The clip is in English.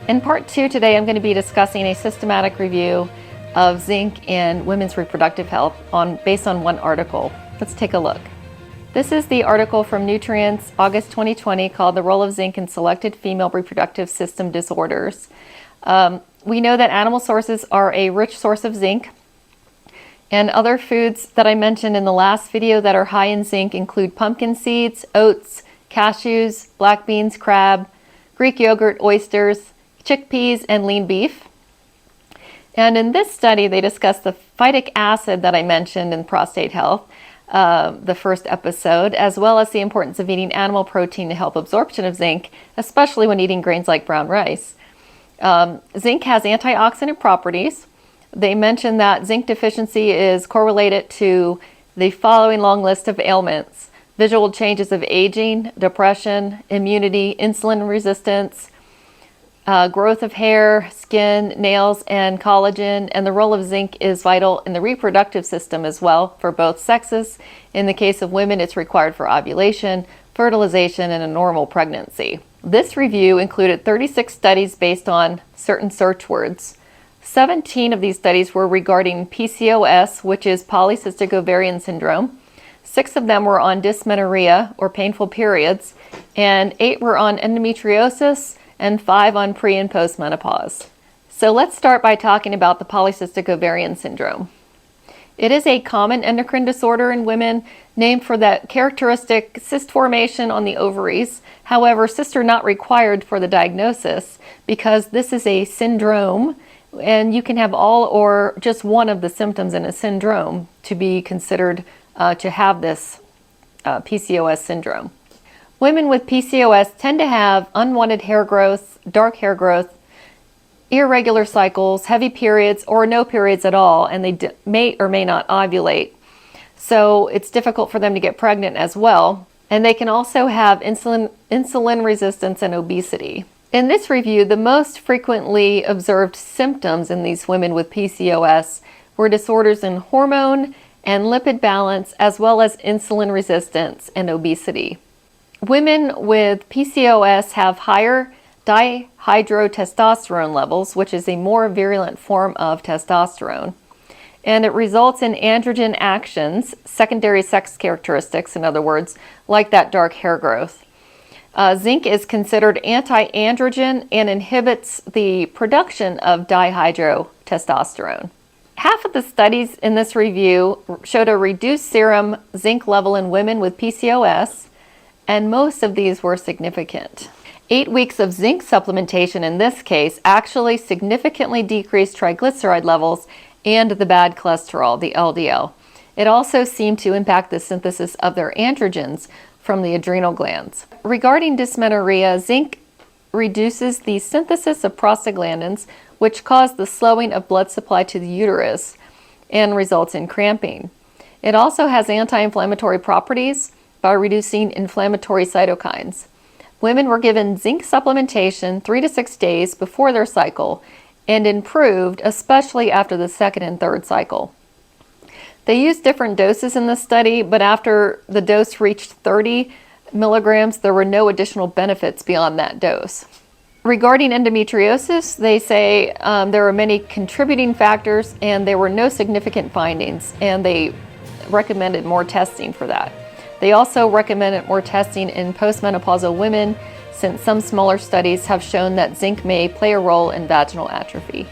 In part 2 today, I'm going to be discussing a systematic review of zinc in women's reproductive health based on one article. Let's take a look. This is the article from Nutrients, August 2020, called The Role of Zinc in Selected Female Reproductive System Disorders. We know that animal sources are a rich source of zinc, and other foods that I mentioned in the last video that are high in zinc include pumpkin seeds, oats, cashews, black beans, crab, Greek yogurt, oysters, chickpeas, and lean beef. And in this study, they discussed the phytic acid that I mentioned in prostate health, the first episode, as well as the importance of eating animal protein to help absorption of zinc, especially when eating grains like brown rice. Zinc has antioxidant properties. They mentioned that zinc deficiency is correlated to the following long list of ailments: visual changes of aging, depression, immunity, insulin resistance, growth of hair, skin, nails, and collagen. And the role of zinc is vital in the reproductive system as well for both sexes. In the case of women, it's required for ovulation, fertilization, and a normal pregnancy. This review included 36 studies based on certain search words. 17 of these studies were regarding PCOS, which is polycystic ovarian syndrome. 6 of them were on dysmenorrhea, or painful periods, and 8 were on endometriosis, and 5 on pre- and postmenopause. So let's start by talking about the polycystic ovarian syndrome. It is a common endocrine disorder in women named for that characteristic cyst formation on the ovaries. However, cysts are not required for the diagnosis because this is a syndrome, and you can have all or just one of the symptoms in a syndrome to be considered to have this PCOS syndrome. Women with PCOS tend to have unwanted hair growth, dark hair growth, irregular cycles, heavy periods, or no periods at all, and they may or may not ovulate. So it's difficult for them to get pregnant as well. And they can also have insulin resistance and obesity. In this review, the most frequently observed symptoms in these women with PCOS were disorders in hormone and lipid balance, as well as insulin resistance and obesity. Women with PCOS have higher dihydrotestosterone levels, which is a more virulent form of testosterone, and it results in androgen actions, secondary sex characteristics, in other words, like that dark hair growth. Zinc is considered anti-androgen and inhibits the production of dihydrotestosterone. Half of the studies in this review showed a reduced serum zinc level in women with PCOS, and most of these were significant. 8 weeks of zinc supplementation in this case actually significantly decreased triglyceride levels and the bad cholesterol, the LDL. It also seemed to impact the synthesis of their androgens from the adrenal glands. Regarding dysmenorrhea, zinc reduces the synthesis of prostaglandins, which cause the slowing of blood supply to the uterus and results in cramping. It also has anti-inflammatory properties by reducing inflammatory cytokines. Women were given zinc supplementation 3 to 6 days before their cycle and improved, especially after the second and third cycle. They used different doses in this study, but after the dose reached 30 milligrams, there were no additional benefits beyond that dose. Regarding endometriosis, they say there are many contributing factors and there were no significant findings, and they recommended more testing for that. They also recommended more testing in postmenopausal women, since some smaller studies have shown that zinc may play a role in vaginal atrophy.